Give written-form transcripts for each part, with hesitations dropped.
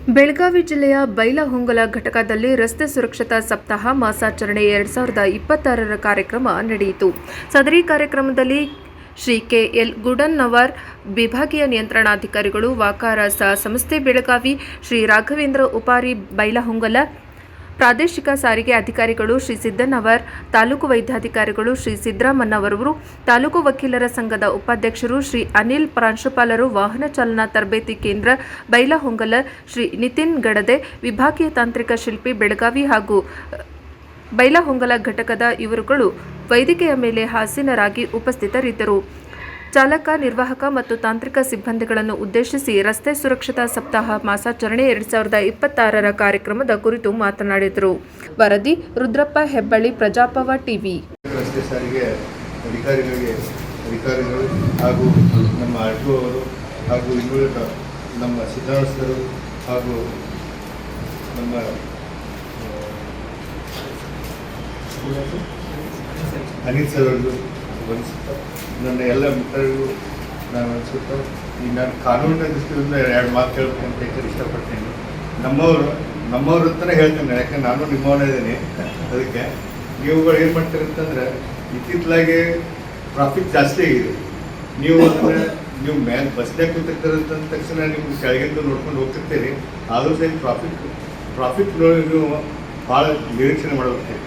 ಬೆಳಗಾವಿ ಜಿಲ್ಲೆಯ ಬೈಲಹೊಂಗಲ ಘಟಕದಲ್ಲಿ ರಸ್ತೆ ಸುರಕ್ಷತಾ ಸಪ್ತಾಹ ಮಾಸಾಚರಣೆ 2026ರ ಕಾರ್ಯಕ್ರಮ ನಡೆಯಿತು. ಸದರಿ ಕಾರ್ಯಕ್ರಮದಲ್ಲಿ ಶ್ರೀ ಕೆ.ಎಲ್. ಗುಡನ್ನವರ್, ವಿಭಾಗೀಯ ನಿಯಂತ್ರಣಾಧಿಕಾರಿಗಳು, ವಾಕಾರ ಸಂಸ್ಥೆ ಬೆಳಗಾವಿ, ಶ್ರೀ ರಾಘವೇಂದ್ರ ಉಪಾರಿ ಬೈಲಹೊಂಗಲ, ಪ್ರಾದೇಶಿಕ ಸಾರಿಗೆ ಅಧಿಕಾರಿಗಳು ಶ್ರೀ ಸಿದ್ದಣ್ಣವರ್, ತಾಲೂಕು ವೈದ್ಯಾಧಿಕಾರಿಗಳು ಶ್ರೀ ಸಿದ್ದರಾಮಣ್ಣವರವರು, ತಾಲೂಕು ವಕೀಲರ ಸಂಘದ ಉಪಾಧ್ಯಕ್ಷರು ಶ್ರೀ ಅನಿಲ್, ಪ್ರಾಂಶುಪಾಲರು, ವಾಹನ ಚಾಲನಾ ತರಬೇತಿ ಕೇಂದ್ರ ಬೈಲಹೊಂಗಲ ಶ್ರೀ ನಿತಿನ್ ಗಡದೆ, ವಿಭಾಗೀಯ ತಾಂತ್ರಿಕ ಶಿಲ್ಪಿ ಬೆಳಗಾವಿ ಹಾಗೂ ಬೈಲಹೊಂಗಲ ಘಟಕದ ಇವರುಗಳು ವೇದಿಕೆಯ ಮೇಲೆ ಹಾಸೀನರಾಗಿ ಉಪಸ್ಥಿತರಿದ್ದರು. ಚಾಲಕ, ನಿರ್ವಾಹಕ ಮತ್ತು ತಾಂತ್ರಿಕ ಸಿಬ್ಬಂದಿಗಳನ್ನು ಉದ್ದೇಶಿಸಿ ರಸ್ತೆ ಸುರಕ್ಷತಾ ಸಪ್ತಾಹ ಮಾಸಾಚರಣೆ 2026ರ ಕಾರ್ಯಕ್ರಮದ ಕುರಿತು ಮಾತನಾಡಿದರು. ವರದಿ ರುದ್ರಪ್ಪ ಹೆಬ್ಬಳ್ಳಿ, ಪ್ರಜಾಪವ ಟಿವಿ. ರಸ್ತೆ ಸಾರಿಗೆ ಅಧಿಕಾರಿಗಳು ಹಾಗೂ ನಮ್ಮ ಆರ್ಟಿಒ ಅವರು ಹಾಗೂ ಇನ್ನುಳಿದ ನಮ್ಮ ಸಿದ್ಧಾರ್ಥರು ಹಾಗೂ ನಮ್ಮ ಅನಿಲ್ ಸರ್ ಅವರು ಅನಿಸುತ್ತಾ ನನ್ನ ಎಲ್ಲ ಮಿತ್ರರಿಗೂ ನಾನು ಅನಿಸುತ್ತಾ ಈಗ ನಾನು ಕಾನೂನಿನ ದೃಷ್ಟಿಯಿಂದ 2 ಮಾತು ಕೇಳಬೇಕಂತ ಇಷ್ಟಪಡ್ತೀನಿ. ನಮ್ಮವ್ರ ಅಂತಲೇ ಹೇಳ್ತೀನಿ, ಯಾಕಂದ್ರೆ ನಾನು ನಿಮ್ಮವನೇ ಇದ್ದೀನಿ. ಅದಕ್ಕೆ ನೀವುಗಳು ಏನು ಮಾಡ್ತೀರಿ ಅಂತಂದರೆ, ಇತ್ತಿತ್ತಲಾಗೆ ಟ್ರಾಫಿಕ್ ಜಾಸ್ತಿ ಆಗಿದೆ. ನೀವು ಅಂದರೆ ನೀವು ಮೇಲೆ ಬಸ್ನಾಗ ಕೂತಿರ್ತಾರಂತ ತಕ್ಷಣ ನೀವು ಕೆಳಗಿಂದ ನೋಡ್ಕೊಂಡು ಹೋಗ್ತಿರ್ತೀರಿ. ಆದರೂ ಸಹ ಟ್ರಾಫಿಕ್ ನೋಡಿ ನೀವು ಭಾಳ ನಿರೀಕ್ಷಣೆ ಮಾಡಬೇಕು.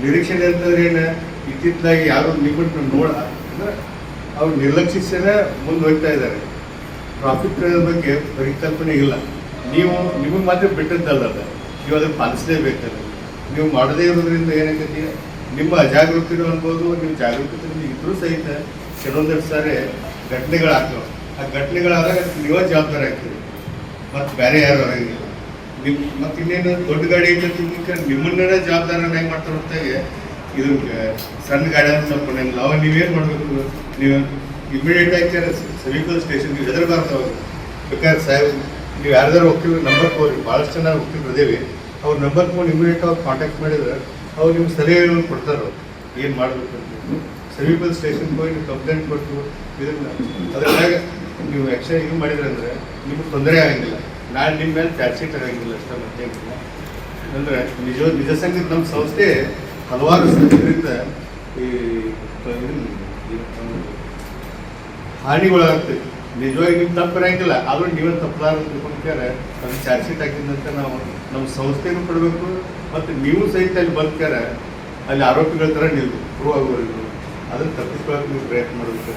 ನಿರೀಕ್ಷಣೆ ಅಂತಂದ್ರೆ ಏನು, ಇತ್ತಿತ್ತಲಾಗಿ ಯಾರು ನಿಮ್ಮನ್ನು ಅಂದ್ರೆ ಅವ್ರು ನಿರ್ಲಕ್ಷಿಸೇ ಮುಂದೆ ಹೋಗ್ತಾ ಇದ್ದಾರೆ. ಟ್ರಾಫಿಕ್ ಬಗ್ಗೆ ಪರಿಕಲ್ಪನೆ ಇಲ್ಲ. ನಿಮಗೆ ಮಾತ್ರ ಬಿಟ್ಟದ್ದಲ್ಲ, ನೀವು ಅದನ್ನು ಪಾಲಿಸಲೇಬೇಕಲ್ಲ. ನೀವು ಮಾಡದೇ ಇರೋದ್ರಿಂದ ಏನಾಗೈತಿ, ನಿಮ್ಮ ಅಜಾಗೃತಿನೂ ಅನ್ಬೋದು, ನೀವು ಜಾಗೃತಿಯಿಂದ ಇದ್ರೂ ಸಹಿತ ಕೆಲವೊಂದಷ್ಟು ಸಾರಿ ಘಟನೆಗಳಾಗ್ತವೆ. ಆ ಘಟನೆಗಳಾದಾಗ ನೀವೇ ಜವಾಬ್ದಾರಿ ಆಗ್ತೀರಿ, ಮತ್ತು ಬೇರೆ ಯಾರು ಆಗಿಲ್ಲ. ಮತ್ತು ಇನ್ನೇನು ದೊಡ್ಡ ಗಾಡಿ ಐತೆ ನಿಮ್ಮನ್ನೇ ಜವಾಬ್ದಾರಿನ ಮಾಡ್ತಾರೆ ಹೊರತಾಗಿ ಇದು ಸಣ್ಣ ಗಾಡಿ ಅಂತ ಸ್ವಲ್ಪ ಕೊಡಂಗಿಲ್ಲ. ಅವಾಗ ನೀವೇನು ಮಾಡಬೇಕು, ನೀವು ಇಮಿಡಿಯೇಟ್ ಆಗಿ ವೆಹಿಕಲ್ ಸ್ಟೇಷನ್ ನೀವು ಹೆದರಬಾರ್ದು. ಬೇಕಾದ್ರೆ ಸಾಹೇಬ್ ನೀವು ಯಾರ್ದಾರು ಹೋಗ್ತೀವಿ ನಂಬರ್ ಹೋಗ್ರಿ, ಭಾಳಷ್ಟು ಚೆನ್ನಾಗಿ ಹೋಗ್ತಿದ್ರು ಅದೇವಿ. ಅವ್ರ ನಂಬರ್ ಫೋನ್ ಇಮಿಡಿಯೇಟ್ ಅವ್ರು ಕಾಂಟ್ಯಾಕ್ಟ್ ಮಾಡಿದ್ರೆ ಅವ್ರು ನಿಮ್ಗೆ ಸಲಹೆಗಳನ್ನು ಕೊಡ್ತಾರೆ, ಏನು ಮಾಡಬೇಕು ಅಂತ. ವೆಹಿಕಲ್ ಸ್ಟೇಷನ್ಗೆ ಹೋಗಿ ನೀವು ಕಂಪ್ಲೇಂಟ್ ಕೊಟ್ಟು ಇದನ್ನು ಅದ್ರಾಗ ನೀವು ಆ್ಯಕ್ಷನ್ ಇದು ಮಾಡಿದ್ರೆ ಅಂದರೆ ನಿಮ್ಗೆ ತೊಂದರೆ ಆಗಂಗಿಲ್ಲ. ನಾನು ನಿಮ್ಮ ಮೇಲೆ ಚಾರ್ಜ್ ಶೀಟ್ ಆಗಂಗಿಲ್ಲ ಅಷ್ಟೇ, ಮತ್ತೇನಿಲ್ಲ. ಅಂದರೆ ನಿಜ ಸಂಗತಿ ನಮ್ಮ ಸಂಸ್ಥೆ ಹಲವಾರು ಇದರಿಂದ ಈ ಹಾನಿಗಳಾಗ್ತದೆ. ನಿಜವಾಗಿ ನಿಮ್ಮ ತಪ್ಪಿರಂಗಿಲ್ಲ, ಆದರೂ ನೀವೇ ತಪ್ಪಲಾರ ತಿಳ್ಕೊಂಡ್ರೆ ಅದು ಚಾರ್ಜ್ ಶೀಟ್ ಹಾಕಿದಂತೆ ನಾವು ನಮ್ಮ ಸಂಸ್ಥೆಗೂ ಕೊಡಬೇಕು. ಮತ್ತು ನೀವು ಸಹಿತ ಅಲ್ಲಿ ಬಂದ್ಕ್ಯಾರೆ ಅಲ್ಲಿ ಆರೋಪಿಗಳ ಥರ ನೀವು ಪ್ರೂವ್ ಆಗೋವರೆಗೂ ಅದನ್ನು ತಪ್ಪಿಸ್ಕೊಳ್ಳೋಕೆ ನೀವು ಪ್ರಯತ್ನ ಮಾಡಬೇಕು.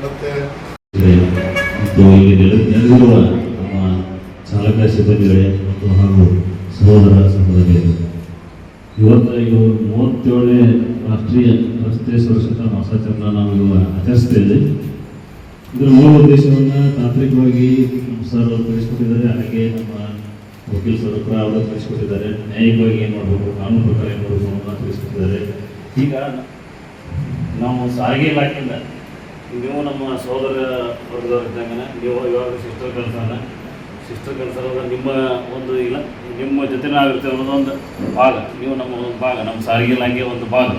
ಮತ್ತು ನೆಲೆದಿರುವ ನಮ್ಮ ಚಾಲಕ ಸಿಬ್ಬಂದಿಗಳೇ ಮತ್ತು ಹಾಗೂ ಸಹೋದರ ಸಹೋದರಿಯರು, ಇವತ್ತು 37ನೇ ರಾಷ್ಟ್ರೀಯ ರಸ್ತೆ ಸುರಕ್ಷತಾ ಮಾಸಾಚರಣೆ ನಾವು ಇವಾಗ ಆಚರಿಸ್ತೇವೆ. ಇದರ ಮೂಲ ಉದ್ದೇಶವನ್ನು ತಾಂತ್ರಿಕವಾಗಿ ನಮ್ಮ ಸರ್ ತಿಳಿಸ್ಕೊಟ್ಟಿದ್ದಾರೆ, ಹಾಗೆ ನಮ್ಮ ವಕೀಲ ಸರ್ ಅವರು ತಿಳಿಸ್ಕೊಟ್ಟಿದ್ದಾರೆ. ನ್ಯಾಯಿಕವಾಗಿ ಏನು ಮಾಡಬೇಕು, ಕಾನೂನು ಪ್ರಕಾರ ಏನು ಮಾಡಬೇಕು ಅನ್ನೋದನ್ನು ತಿಳಿಸ್ಕೊಟ್ಟಿದ್ದಾರೆ. ಈಗ ನಾವು ಸಾರಿಗೆ ಇಲಾಖೆಯಿಂದ ನೀವು ನಮ್ಮ ಸಹೋದರ ವರ್ಗದವರಿದ್ದಂಗೆ ನೀವು ಇವಾಗ ಶಿಸ್ತು ಕೆಲಸ ನಿಮ್ಮ ಒಂದು ಇಲ್ಲ ನಿಮ್ಮ ಜೊತೆ ಆಗಿರುತ್ತೆ ಅನ್ನೋದೊಂದು ಭಾಗ. ನೀವು ನಮ್ಮ ಒಂದು ಭಾಗ, ನಮ್ಮ ಸಾರಿಗೆ ಇಲಾಖೆ ಒಂದು ಭಾಗ.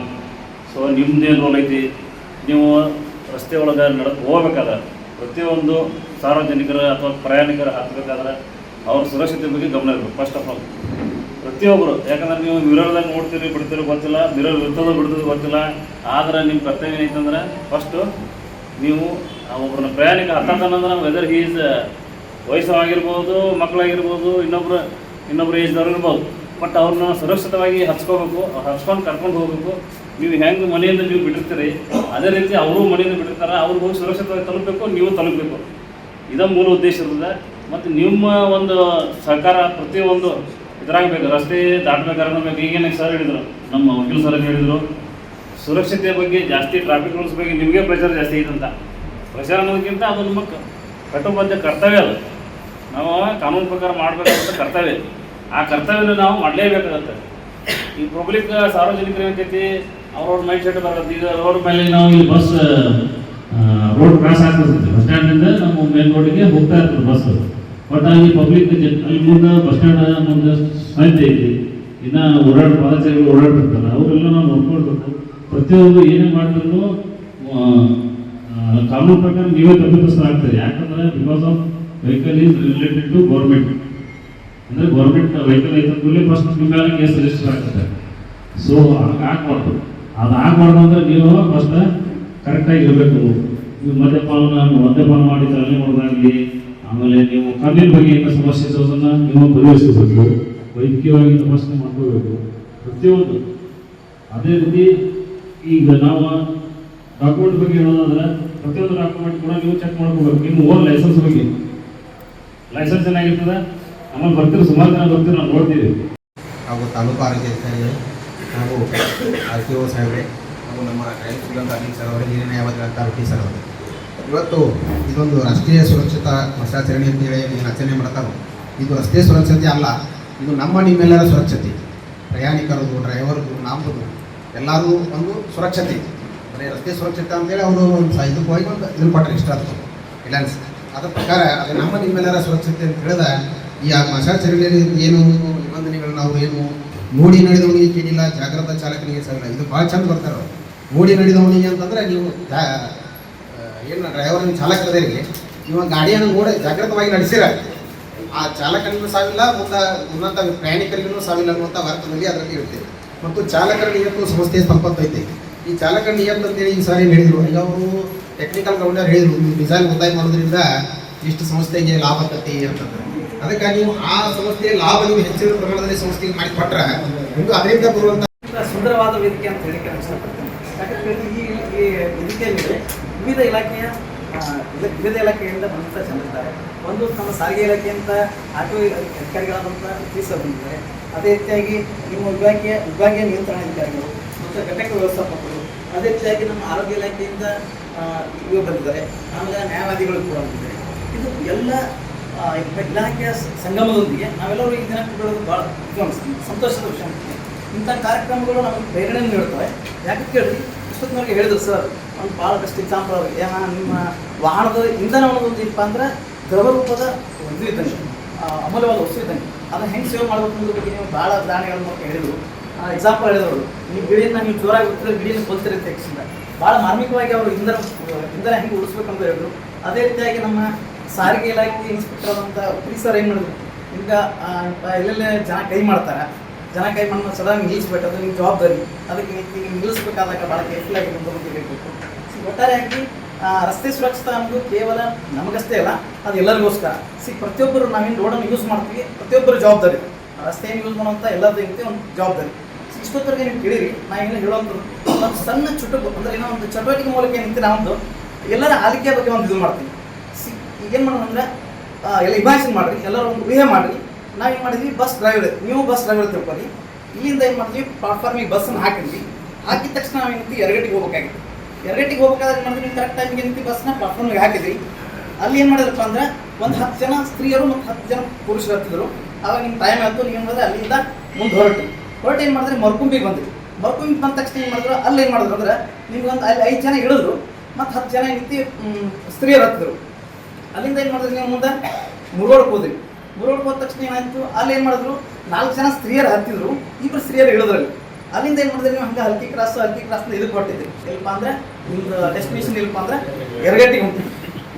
ಸೊ ನಿಮ್ಮದೇನು ರೋಲ್ ಐತಿ, ನೀವು ರಸ್ತೆ ಒಳಗೆ ಹೋಗ್ಬೇಕಾದ್ರೆ ಪ್ರತಿಯೊಂದು ಸಾರ್ವಜನಿಕರ ಅಥವಾ ಪ್ರಯಾಣಿಕರು ಹತ್ತಬೇಕಾದ್ರೆ ಅವ್ರ ಸುರಕ್ಷತೆ ಬಗ್ಗೆ ಗಮನ ಇರಬೇಕು. ಫಸ್ಟ್ ಆಫ್ ಆಲ್ ಪ್ರತಿಯೊಬ್ಬರು, ಯಾಕಂದ್ರೆ ನೀವು ಮಿರರ್ದಾಗ ನೋಡ್ತೀರಿ ಬಿಡ್ತೀರಿ ಗೊತ್ತಿಲ್ಲ, ಮಿರರ್ ಇರ್ತದೋ ಬಿಡ್ತದೋ ಗೊತ್ತಿಲ್ಲ. ಆದರೆ ನಿಮ್ಮ ಕರ್ತವ್ಯ ಏನೈತಂದ್ರೆ ಫಸ್ಟು ನೀವು ಒಬ್ಬರನ್ನ ಪ್ರಯಾಣಿಕ ಹತ್ತಂತಂದ್ರೆ ವೆದರ್ ಹೀಸ್ ವಯಸ್ಸಾಗಿರ್ಬೋದು, ಮಕ್ಕಳಾಗಿರ್ಬೋದು, ಇನ್ನೊಬ್ರು ಏಜ್ದವ್ರು ಇರ್ಬೋದು, ಬಟ್ ಅವ್ರನ್ನ ಸುರಕ್ಷಿತವಾಗಿ ಹಚ್ಕೊಂಡು ಕರ್ಕೊಂಡು ಹೋಗಬೇಕು. ನೀವು ಹೆಂಗೆ ಮನೆಯಿಂದ ನೀವು ಬಿಟ್ಟಿರ್ತೀರಿ ಅದೇ ರೀತಿ ಅವರು ಮನೆಯಿಂದ ಬಿಟ್ಟಿರ್ತಾರೆ, ಅವ್ರಿಗೆ ಹೋಗಿ ಸುರಕ್ಷಿತವಾಗಿ ತಲುಪಬೇಕು, ನೀವು ತಲುಪಬೇಕು. ಇದೇ ಮೂಲ ಉದ್ದೇಶ ಇರ್ತದೆ. ಮತ್ತು ನಿಮ್ಮ ಒಂದು ಸಹಕಾರ ಪ್ರತಿಯೊಂದು ಇದ್ರಾಗಬೇಕು. ರಸ್ತೆ ದಾಟಬೇಕಾದ್ರೆ ಈಗೇನು ಸರ್ ಹೇಳಿದರು, ನಮ್ಮ ವಕೀಲ ಸರ್ ಹೇಳಿದರು, ಸುರಕ್ಷತೆಯ ಬಗ್ಗೆ ಜಾಸ್ತಿ, ಟ್ರಾಫಿಕ್ ರೂಲ್ಸ್ ಬಗ್ಗೆ ನಿಮಗೆ ಪ್ರೆಷರ್ ಜಾಸ್ತಿ ಐತಂತ. ಪ್ರೆಷರ್ ಅನ್ನೋದಕ್ಕಿಂತ ಅದು ನಮ್ಮ ಕಟ್ಟುಬದ್ಧ ಕರ್ತವ್ಯ. ಅದು ನಾವು ಕಾನೂನು ಪ್ರಕಾರ ಮಾಡಬೇಕಂತ ಕರ್ತವ್ಯ. ಆ ಕರ್ತವ್ಯನ ನಾವು ಮಾಡಲೇಬೇಕಾಗತ್ತೆ. ಈ ಪಬ್ಲಿಕ್ ಸಾರ್ವಜನಿಕರು ಏನೈತಿ, ಅವ್ರವ್ರ ಮೈಂಡ್ ಸೆಟ್ ಬರುತ್ತೆ. ಈಗ ರೋಡ್ ಮೇಲೆ ನಾವು ಇಲ್ಲಿ ಬಸ್ ರೋಡ್ ಕ್ರಾಸ್ ಆಗ್ತಿರ್ತದೆ, ಬಸ್ ಸ್ಟ್ಯಾಂಡಿಂದ ನಮ್ಮ ಮೇನ್ ರೋಡಿಗೆ ಹೋಗ್ತಾ ಇರ್ತದೆ ಬಸ್. ಬಟ್ ಅಲ್ಲಿ ಪಬ್ಲಿಕ್ ಅಲ್ಲಿ ಮುಂದೆ ಬಸ್ ಸ್ಟ್ಯಾಂಡ್ ಮುಂದೆ ಸಂತೆ ಐತಿ, ಇನ್ನು ಪಾದಚಾರಿಗಳು ಓಡಾಡ್ತಿರ್ತಾರೆ, ಅವರೆಲ್ಲ ನಾವು ನೋಡ್ಕೊಳ್ಬೇಕು. ಪ್ರತಿಯೊಂದು ಏನೇ ಮಾಡಿದ್ರು ಕಾನೂನು ಪ್ರಕಾರ ನೀವೇ ತಪ್ಪಿತಸ್ಥರಾಗ್ತದೆ. ಯಾಕಂದರೆ because of vehicle is related to government. ಅಂದರೆ ಗೌರ್ಮೆಂಟ್ ವೆಹಿಕಲ್ ಐತೆ ಕೂಡಲೇ ಫಸ್ಟ್ ನಿಮ್ಮ ಮೇಲೆ ಕೇಸ್ ರಿಜಿಸ್ಟರ್ ಆಗ್ತದೆ. ಸೊ ಆಗಬಾರ್ದು. ಅದು ಆಗಬಾರ್ದು ಅಂದರೆ ನೀವು ಫಸ್ಟ್ ಕರೆಕ್ಟಾಗಿ ಇರಬೇಕು. ನೀವು ಮದ್ಯಪಾನ ಮಾಡಿ ತಲೆ ಮಾಡೋದಾಗಲಿ, ಆಮೇಲೆ ನೀವು ಕಣ್ಣಿನ ಬಗ್ಗೆ ಏನು ಸಮಸ್ಯೆ ಇರೋದನ್ನು ನೀವು ಪರಿಹರಿಸಬೇಕು. ವೈದ್ಯಕೀಯವಾಗಿ ತಪಾಸಣೆ ಮಾಡ್ಕೋಬೇಕು ಪ್ರತಿಯೊಂದು. ಅದೇ ರೀತಿ ಈಗ ನಾವು ಡಾಕ್ಯುಮೆಂಟ್ ಬಗ್ಗೆ ಹೇಳೋದಾದ್ರೆ ಪ್ರತಿಯೊಂದು ಡಾಕ್ಯುಮೆಂಟ್ ಕೂಡ ನೀವು ಚೆಕ್ ಮಾಡ್ಕೋಬೇಕು. ನಿಮ್ಮ ಓನ್ ಲೈಸೆನ್ಸ್ ಬಗ್ಗೆ, ಲೈಸೆನ್ಸ್ ಏನಾಗಿರ್ತದೆ ಆಮೇಲೆ ಬರ್ತೀವಿ, ಸುಮಾರು ಜನ ಬರ್ತೀವಿ, ನಾವು ನೋಡ್ತೀವಿ. ಹಾಗೂ ತಾಲೂಕು ಆರೋಗ್ಯಾಧಿಕಾರಿಗಳು ಹಾಗೂ RTO ಸಾಹೇಬ್ರೆ ಹಾಗೂ ನಮ್ಮ ಟ್ರೈಲ್ ಶ್ರೀಲಂಕಾ ಅನಿಲ್ ಸರ್ ಅವರೇ, ಹಿರಿಯ ನ್ಯಾಯವಾದಿ ಟಿ ಸರ್ ಅವರು, ಇವತ್ತು ಇದೊಂದು ರಾಷ್ಟ್ರೀಯ ಸುರಕ್ಷತಾ ವರ್ಷಾಚರಣೆ ಅಂತೇಳಿ ಏನು ಆಚರಣೆ ಮಾಡ್ತಾರೋ, ಇದು ರಸ್ತೆ ಸುರಕ್ಷತೆ ಅಲ್ಲ, ಇದು ನಮ್ಮ ನಿಮ್ಮೆಲ್ಲರ ಸುರಕ್ಷತೆ. ಪ್ರಯಾಣಿಕರದು, ಡ್ರೈವರ್ದು, ನಮ್ಮದು ಎಲ್ಲರೂ ಒಂದು ಸುರಕ್ಷತೆ. ಅಂದರೆ ರಸ್ತೆ ಸುರಕ್ಷತೆ ಅಂತೇಳಿ ಅವರು ಒಂದು ಇದಕ್ಕೆ ಹೋಗಿ ಒಂದು ಇದನ್ನು ಕೊಟ್ಟರೆ ಇಷ್ಟ ಆಗ್ತದೆ ಇಲ್ಲಾನ್ಸ್. ಅದ್ರ ಪ್ರಕಾರ ಅದು ನಮ್ಮ ನಿಮ್ಮೆಲ್ಲರ ಸುರಕ್ಷತೆ ಅಂತ ಹೇಳಿದ ಈ ವರ್ಷಾಚರಣೆಯಲ್ಲಿ ಏನು ನಿಬಂಧನೆಗಳನ್ನ ಅವ್ರು ಏನು ನೋಡಿ ನಡೆದವನಿಗೆ ಕೇಳಿಲ್ಲ, ಜಾಗ್ರತಾ ಚಾಲಕನಿಗೆ ಸಹ ಇದು ಭಾಳ ಚಂದ ಬರ್ತಾರೆ ಅವರು. ನೋಡಿ ನಡೆದವನಿಗೆ ಅಂತಂದರೆ ನೀವು ಏನು ಡ್ರೈವರ್ ಚಾಲಕರಿಗೆ ನೀವು ಗಾಡಿಯನ್ನು ನೋಡಿ ಜಾಗೃತವಾಗಿ ನಡೆಸಿರ ಆ ಚಾಲಕನಿಗೂ ಸಾವಿಲ್ಲ, ಉನ್ನತ ಪ್ರಯಾಣಿಕರಿಗೂ ಸಾವಿಲ್ಲ ಅನ್ನುವಂಥ ಅರ್ಥದಲ್ಲಿ ಅದರಲ್ಲಿ ಇರ್ತೇವೆ. ಮತ್ತು ಚಾಲಕರ ನಿಯತ್ತು ಸಂಸ್ಥೆಯ ಸಂಪತ್ತು ಐತೆ. ಈ ಚಾಲಕರ ನಿಯತ್ತು ಅಂತೇಳಿ ಈ ಸಾರಿ ಹೇಳಿದರು. ಈಗ ಅವರು ಟೆಕ್ನಿಕಲ್ ಗ್ರೌಂಡರ್ ಹೇಳಿದರು, ಡಿಸೈನ್ ಒತ್ತಾಯ ಮಾಡೋದ್ರಿಂದ ಇಷ್ಟು ಸಂಸ್ಥೆಗೆ ಲಾಭ ಆಗ್ತೈತಿ ಅಂತಂದ್ರೆ, ಅದಕ್ಕೆ ನೀವು ಆ ಸಂಸ್ಥೆಯ ಲಾಭ ನೀವು ಹೆಚ್ಚಿನ ಪ್ರಮಾಣದಲ್ಲಿ ಸಂಸ್ಥೆಗೆ ಮಾಡಿಕೊಟ್ರೆ ನಿಮಗೂ ಅದರಿಂದ ಬರುವಂಥ ಸುಂದರವಾದ ವೇದಿಕೆ ಅಂತ ಹೇಳಿಕೆ ನಾನು ಇಷ್ಟಪಡ್ತೇನೆ. ಯಾಕಂದರೆ ಈ ವೇದಿಕೆಯಲ್ಲಿ ವಿವಿಧ ಇಲಾಖೆಯಿಂದ ಬಂದಂಥ ಜನರಿದ್ದಾರೆ. ಒಂದು ನಮ್ಮ ಸಾರಿಗೆ ಇಲಾಖೆಯಿಂದ ಆಟೋ ಅಧಿಕಾರಿಗಳಾದಂಥ ಸರ್ ಬಂದಿದ್ದಾರೆ. ಅದೇ ರೀತಿಯಾಗಿ ನಿಮ್ಮ ವಿಭಾಗೀಯ ನಿಯಂತ್ರಣ ಅಧಿಕಾರಿಗಳು ಮತ್ತು ಘಟಕ ವ್ಯವಸ್ಥಾಪಕರು, ಅದೇ ರೀತಿಯಾಗಿ ನಮ್ಮ ಆರೋಗ್ಯ ಇಲಾಖೆಯಿಂದ ಇವರು ಬಂದಿದ್ದಾರೆ. ಆಮೇಲೆ ನ್ಯಾಯವಾದಿಗಳು ಕೂಡ ಬಂದಿದ್ದಾರೆ. ಇದು ಎಲ್ಲ ಇಲಾಖೆಯ ಸಂಗಮದೊಂದಿಗೆ ನಾವೆಲ್ಲರೂ ಈ ದಿನ ಕೂಡೋದು ಭಾಳ ಸಂತೋಷದ ವಿಷಯ ಆಗ್ತದೆ. ಇಂಥ ಕಾರ್ಯಕ್ರಮಗಳು ನಮಗೆ ಪ್ರೇರಣೆ ನೀಡ್ತವೆ. ಯಾಕೆ ಕೇಳಿ, ಇಷ್ಟೊತ್ತಿನವರೆಗೆ ಹೇಳಿದ್ರು ಸರ್, ಒಂದು ಭಾಳ ಬೆಸ್ಟ್ ಎಕ್ಸಾಂಪಲ್ ಅವ್ರಿಗೆ ನಿಮ್ಮ ವಾಹನದ ಇಂಧನ ಅನ್ನೋದೊಂದು ಏನಪ್ಪ ಅಂದ್ರೆ ದ್ರವರೂಪದ ಇದು ಇದ್ದಂಗೆ, ಅಮೂಲ್ಯವಾದ ವಸ್ತು ಇದ್ದಂಗೆ. ಅದನ್ನು ಹೆಂಗೆ ಸೇವ್ ಮಾಡಬೇಕು ಅನ್ನೋದ್ರ ಬಗ್ಗೆ ನೀವು ಭಾಳ ಉದಾಹರಣೆಗಳ ಮೂಲಕ ಹೇಳಿದರು. ಎಕ್ಸಾಂಪಲ್ ಹೇಳಿದವರು, ನೀವು ಗಿಡಿಯನ್ನು ನೀವು ಜೋರಾಗಿ ಬಿಡ್ತಿದ್ರೆ ಗಿಡಿಯನ್ನು ಕೊಲ್ತೀರಿ ಅಂತ ಯಕ್ಷಿಂದ ಭಾಳ ಮಾರ್ಮಿಕವಾಗಿ ಅವರು ಇಂಧನ ಹೆಂಗೆ ಉಳಿಸ್ಬೇಕಂತ ಹೇಳಿದ್ರು. ಅದೇ ರೀತಿಯಾಗಿ ನಮ್ಮ ಸಾರಿಗೆ ಇಲಾಖೆ ಇನ್ಸ್ಪೆಕ್ಟರ್ ಆದಂಥ ಸರ್ ಏನು ಮಾಡಿದ್ರು, ಈಗ ಎಲ್ಲೆಲ್ಲೇ ಜನ ಕೈ ಮಾಡ್ತಾರೆ, ಜನ ಕೈ ಮಾಡಿ ಸಡನ್ ನಿಲ್ಲಿಸ್ಬೇಕು, ಅದು ನಿಮ್ಮ ಜವಾಬ್ದಾರಿ. ಅದಕ್ಕೆ ನೀವು ನಿಲ್ಲಿಸ್ಬೇಕಾದಾಗ ಭಾಳ ಕೇರ್ಫುಲ್ ಆಗಿ ಮುಂದೆ ಹೇಳಬೇಕು. ಒಟ್ಟಾರೆಯಾಗಿ ರಸ್ತೆ ಸುರಕ್ಷತಾ ಅನ್ನೋದು ಕೇವಲ ನಮಗಷ್ಟೇ ಅಲ್ಲ, ಅದು ಎಲ್ಲರಿಗೋಸ್ಕರ. ಪ್ರತಿಯೊಬ್ಬರು ನಾವೇನು ರೋಡನ್ನು ಯೂಸ್ ಮಾಡ್ತೀವಿ, ಪ್ರತಿಯೊಬ್ಬರು ಜವಾಬ್ದಾರಿ. ರಸ್ತೆಯನ್ನು ಯೂಸ್ ಮಾಡುವಂಥ ಎಲ್ಲದೂ ಇರುತ್ತೆ ಒಂದು ಜವಾಬ್ದಾರಿ. ಇಷ್ಟೊತ್ತವರೆಗೆ ನೀವು ಕೇಳಿರಿ, ನಾನು ಏನು ಹೇಳೋಂಥದ್ದು ಒಂದು ಸಣ್ಣ ಚುಟುಕು ಅಂದರೆ ಏನೋ ಒಂದು ಚಟುವಟಿಕೆ ಮೂಲಕ ಏನಂತೆ ನಾವೊಂದು ಎಲ್ಲರ ಆಲಿಕೆಯ ಬಗ್ಗೆ ಒಂದು ಇದು ಮಾಡ್ತೀವಿ. ಈಗೇನು ಮಾಡೋಣ ಅಂದರೆ ಎಲ್ಲ ಇಮ್ಯಾಜಿನ್ ಮಾಡಿರಿ, ಎಲ್ಲರೂ ಒಂದು ಊಹೆ ಮಾಡಿರಿ. ನಾವೇನು ಮಾಡಿದ್ವಿ, ಬಸ್ ಡ್ರೈವರ್, ನೀವು ಬಸ್ ಡ್ರೈವರ್ ತಿಳ್ಕೊಳ್ಳಿ. ಇಲ್ಲಿಂದ ಏನು ಮಾಡ್ತೀವಿ, ಪ್ಲಾಟ್ಫಾರ್ಮಿಗೆ ಬಸ್ಸನ್ನು ಹಾಕಿದ್ವಿ. ಹಾಕಿದ ತಕ್ಷಣ ನಾವೇನಿರ್ತೀವಿ, ಎರಗಟ್ಟಿಗೆ ಹೋಗ್ಬೇಕಾಗಿತ್ತು. ಎರಗಟ್ಟಿಗೆ ಹೋಗ್ಬೇಕಾದ್ರೆ ಏನು ಮಾಡಿದ್ವಿ, ನೀವು ಕರೆಕ್ಟ್ ಟೈಮಿಗೆ ನಿಂತು ಬಸ್ನ ಪ್ಲಾಟ್ಫಾರ್ಮಿಗೆ ಹಾಕಿದ್ವಿ. ಅಲ್ಲಿ ಏನು ಮಾಡಿದ್ರಪ್ಪ ಅಂದರೆ ಒಂದು 10 ಜನ ಸ್ತ್ರೀಯರು ಮತ್ತು 10 ಜನ ಪುರುಷರು ಹತ್ತಿದ್ರು. ಆವಾಗ ನಿಮ್ಮ ಟೈಮ್ ಆಯಿತು, ನೀವು ಏನು ಮಾಡಿದ್ರೆ ಅಲ್ಲಿಂದ ಮುಂದೆ ಹೊರಟು ಏನು ಮಾಡಿದ್ರೆ ಮರ್ಕುಂಬಿಗೆ ಬಂದ್ವಿ. ಮರ್ಕುಂಬಿಗೆ ಬಂದ ತಕ್ಷಣ ಏನು ಮಾಡಿದ್ರು, ಅಲ್ಲಿ ಏನು ಮಾಡಿದ್ರು ಅಂದರೆ ನಿಮ್ಗೊಂದು ಅಲ್ಲಿ 5 ಜನ ಇಳಿದ್ರು ಮತ್ತು 10 ಜನ ನಿಂತು ಸ್ತ್ರೀಯರು ಹತ್ತಿದ್ರು. ಅಲ್ಲಿಂದ ಏನು ಮಾಡಿದ್ರು, ನೀವು ಮುಂದೆ ಮುರೋಡ್ಗೆ ಹೋದ್ರಿ. ಮುರೋಡ್ಗೆ ಹೋದ ತಕ್ಷಣ ಏನಾಯಿತು, ಅಲ್ಲಿ ಏನು ಮಾಡಿದ್ರು, 4 ಜನ ಸ್ತ್ರೀಯರು ಹತ್ತಿದ್ರು, 2 ಸ್ತ್ರೀಯರು ಇಳಿದ್ರಲ್ಲಿ. ಅಲ್ಲಿಂದ ಏನು ಮಾಡಿದ್ರೆ ನೀವು ಹಂಗೆ ಹಲ್ಕಿ ಕ್ರಾಸ್ನ ಇದಕ್ಕೆ ಹೊಟ್ಟಿದ್ರಿ. ಎಲ್ಲಪ್ಪ ಅಂದರೆ ನಿಮ್ದು ಡೆಸ್ಟಿನೇಷನ್ ಇಲ್ಲಪ್ಪ ಅಂದರೆ ಎರಗಟ್ಟಿಗೆ ಹೋಗ್ತೀವಿ.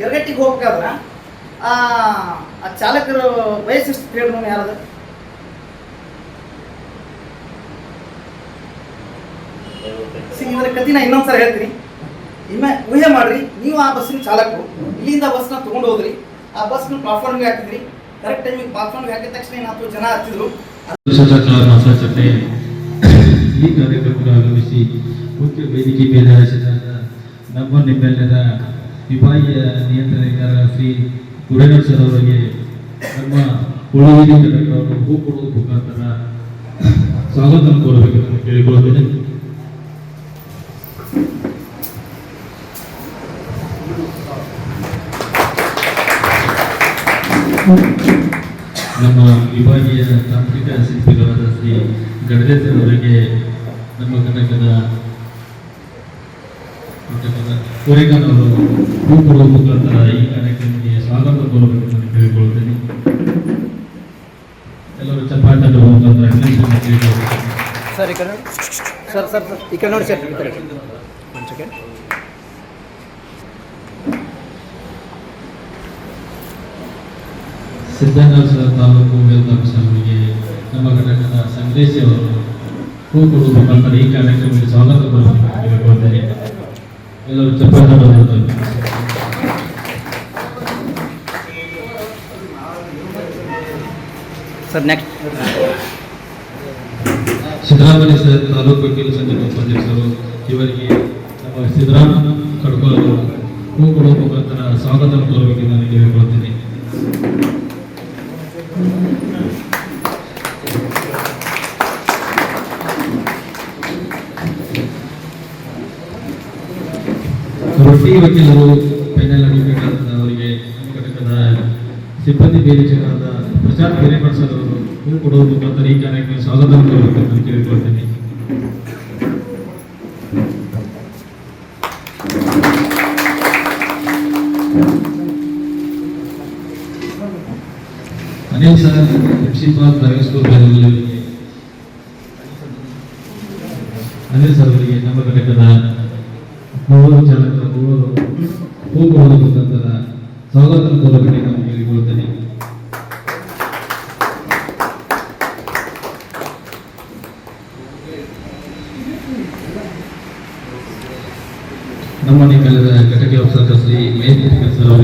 ಎರಗಟ್ಟಿಗೆ ಹೋಗ್ಬೇಕಾದ್ರೆ ಆ ಚಾಲಕರು ವಯಸ್ಸೆಷ್ಟು ಕೇಳಿ ನೋಡಿ, ಯಾರಾದ್ರು ಇದರ ಕಥಿನ ಇನ್ನೊಂದ್ಸಲ ಹೇಳ್ತೀನಿ. ಊಹೆ ಮಾಡ್ರಿ, ನೀವು ಆ ಬಸ್ಸಿನ ಚಾಲಕರು ಇಲ್ಲಿಂದ ಬಸ್ನ ತೊಗೊಂಡು ಹೋದ್ರಿ, ಆ ಬಸ್ನ ಪ್ಲಾಟ್ಫಾರ್ಮ್ಗೆ ಹಾಕಿದ್ರಿ. ಕರೆಕ್ಟ್ ಟೈಮಿಗೆ ಪ್ಲಾಟ್ಫಾರ್ಮ್ಗೆ ಹಾಕಿದ ತಕ್ಷಣ ಏನಾಯ್ತು, ಜನ ಹತ್ತಿದ್ರು. ಈ ಕಾರ್ಯಕ್ರಮಕ್ಕೆ ಆಗಮಿಸಿ ಮುಖ್ಯ ವೇದಿಕೆ ಮೇಲೆ ಆರಿಸಿದಾಗ ನಮ್ಮ ನಿಮ್ಮೆಲ್ಲರ ವಿಭಾಗೀಯ ನಿಯಂತ್ರಣಕಾರ ಶ್ರೀ ಗುಡೇನೂರ್ ಸರ್ ಅವರಿಗೆ ನಮ್ಮ ಉಳಿವಿನ ಘಟಕವರು ಹೂ ಕೊಡುವ ಮುಖಾಂತರ ಸ್ವಾಗತ ಕೋರಬೇಕೆಂದು ಕೇಳಿಕೊಳ್ಳುತ್ತೇನೆ. ನಮ್ಮ ವಿಭಾಗೀಯ ತಾಂತ್ರಿಕ ಶಿಲ್ಪಿಗಳಾದ ಶ್ರೀ ಗಣೇಶ್ ಅವರಿಗೆ ನಮ್ಮ ಘಟಕದ ಕೋರೆಗಾನವರು ಹೂ ಕೊಡುವ ಮುಖಾಂತರ ಈ ಕಾರ್ಯಕ್ರಮಕ್ಕೆ ಸ್ವಾಗತ ಕೋರಬೇಕೆಂದು ಕೇಳಿಕೊಳ್ಳುತ್ತೇನೆ. ಎಲ್ಲರೂ ಚಪ್ಪಾಳೆ ತಟ್ಟುವ ಮುಖಾಂತರ ಸರ್ ಈ ಕಡೆ ಸರ್ ಈ ಕಡೆ ನೋಡಿ ಸರ್, ಈ ಕಡೆ ಒಂದು ಸೆಕೆಂಡ್. ಸಿದ್ದನಗರ ತಾಲೂಕು ವೆಲ್ತ್ ಆಫೀಸರ್ ಅವರಿಗೆ ನಮ್ಮ ಘಟಕದ ಸಂದೇಶಿ ಅವರು ಹೂ ಕೊಡುವ ಮುಖಾಂತರ ಈ ಕಾರ್ಯಕ್ರಮಕ್ಕೆ ಸ್ವಾಗತ ಕೋರುತ್ತೇನೆ. ಎಲ್ಲರೂ ಚಪ್ಪಾಳೆ ಬರುತ್ತಾರೆ. Sir next Siddaramaiah sir taluk ವಕೀಲ ಸಂಘದ ಉಪಾಧ್ಯಕ್ಷರು ಇವರಿಗೆ ನಮ್ಮ ಸಿದ್ದರಾಮ ಕಡ್ಕೋಲ್ ಅವರು ಹೂ ಕೊಡುವ ಮುಖಾಂತರ ಸ್ವಾಗತ ಕೋರಬೇಕೆಂದು ನಾನು ಕೇಳಿಕೊಳ್ಳುತ್ತೇನೆ. ರೊಟ್ಟಿ ವಕೀಲರು ಪೆನ್ನಲ್ ಅಡ್ವೊಕೇಟ್ ಅವರಿಗೆ ನಮ್ಮ ಘಟಕದ ಸಿಬ್ಬಂದಿ ಬೇರಿಕೆಗಳಾದ ಪ್ರಶಾಂತ್ ಹಿರೇಮಠಸರ್ ಅವರು ಹೂ ಕೊಡುವ ಮುಖಾಂತರ ಈ ಕಾರ್ಯಕ್ರಮಕ್ಕೆ ಸ್ವಾಗತ ಕೋರಬೇಕೆಂದು ಕೇಳಿಕೊಳ್ಳುತ್ತೇನೆ. Anil sir principal private school ಬೆಳಗಾವಿಯವರಿಗೆ ಅನಿಲ್ ಸರ್ ಅವರಿಗೆ ನಮ್ಮ ಘಟಕದ ಮೂವರು ಚಾಲಕರ ಮೂವರು ಹೂ ಕೊಡುವ ಮುಖಾಂತರ ಸ್ವಾಗತ ಕೋರಬೇಕೆಂದು ನಾನು ಕೇಳಿಕೊಳ್ಳುತ್ತೇನೆ. ನಮ್ಮ ನಿಮ್ಮೆಲ್ಲರ ಘಟಕ ಅಫ್ಸರ್ ಶ್ರೀ ಮಹೇಶ್ ಸರ್ ಅವರಿಗೆ